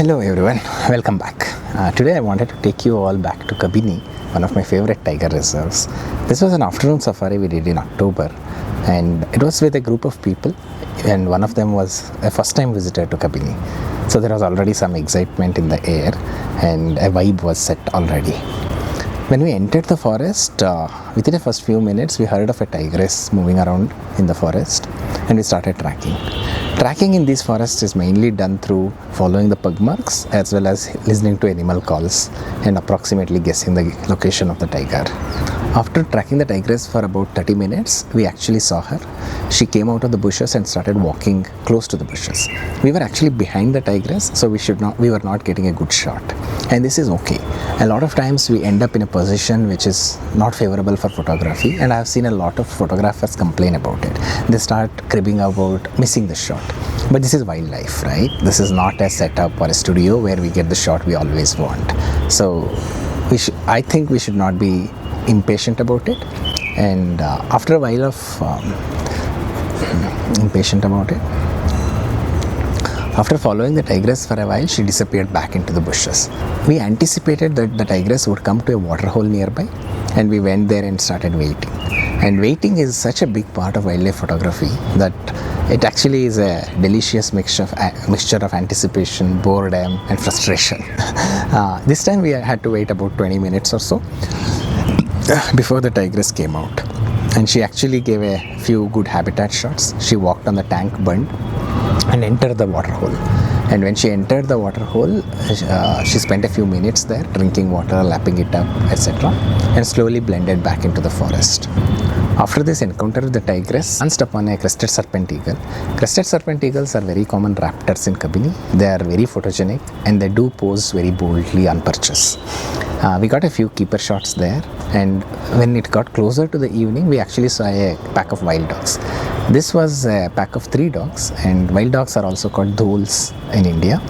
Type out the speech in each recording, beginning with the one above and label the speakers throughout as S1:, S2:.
S1: Hello everyone, welcome back. Today I wanted to take you all back to Kabini, one of my favorite tiger reserves. This was an afternoon safari we did in October, and it was with a group of people, and one of them was a first time visitor to Kabini. So there was already some excitement in the air and a vibe was set already. When we entered the forest, within the first few minutes we heard of a tigress moving around in the forest and we started tracking. Tracking in these forests is mainly done through following the pug marks as well as listening to animal calls and approximately guessing the location of the tiger. After tracking the tigress for about 30 minutes, we actually saw her. She came out of the bushes and started walking close to the bushes. We were actually behind the tigress, so we were not getting a good shot. And this is okay. A lot of times we end up in a position which is not favorable for photography, and I've seen a lot of photographers complain about it. They start cribbing about missing the shot. But this is wildlife, right? This is not a setup or a studio where we get the shot we always want. So I think we should not be impatient about it, and after a while of after following the tigress for a while, she disappeared back into the bushes. We anticipated that the tigress would come to a waterhole nearby, and we went there and started waiting. And waiting is such a big part of wildlife photography that it actually is a delicious mixture of anticipation, boredom and frustration. This time we had to wait about 20 minutes or so before the tigress came out, and she actually gave a few good habitat shots. She walked on the tank bund and entered the water hole, and when she entered the water hole, she spent a few minutes there drinking water, lapping it up, etc., and slowly blended back into the forest. After this encounter with the tigress, chanced upon a crested serpent eagle. Crested serpent eagles are very common raptors in Kabini. They are very photogenic and they do pose very boldly on perches. We got a few keeper shots there, and when it got closer to the evening, we actually saw a pack of wild dogs. This was a pack of 3 dogs, and wild dogs are also called dholes in India.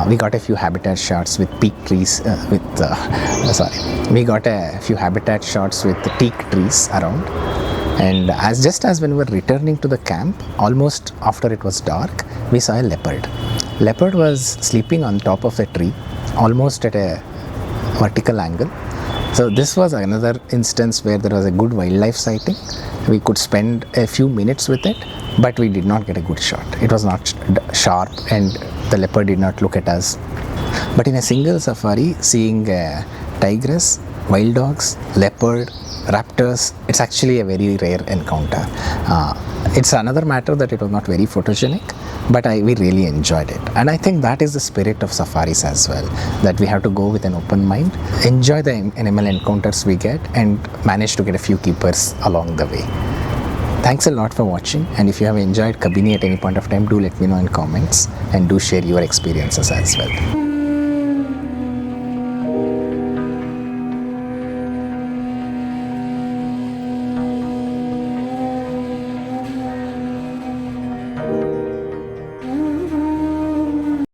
S1: We got a few habitat shots with teak trees we got a few habitat shots with the teak trees around. And just as when we were returning to the camp, almost after it was dark, we saw a leopard. Leopard was sleeping on top of a tree, almost at a vertical angle. So this was another instance where there was a good wildlife sighting. We could spend a few minutes with it, but we did not get a good shot. It was not sharp and the leopard did not look at us. But in a single safari, seeing a tigress, wild dogs, leopard, raptors, it's actually a very rare encounter. It's another matter that it was not very photogenic, but we really enjoyed it. And I think that is the spirit of safaris as well, that we have to go with an open mind, enjoy the animal encounters we get, and manage to get a few keepers along the way. Thanks a lot for watching, and if you have enjoyed Kabini at any point of time, do let me know in comments and do share your experiences as well.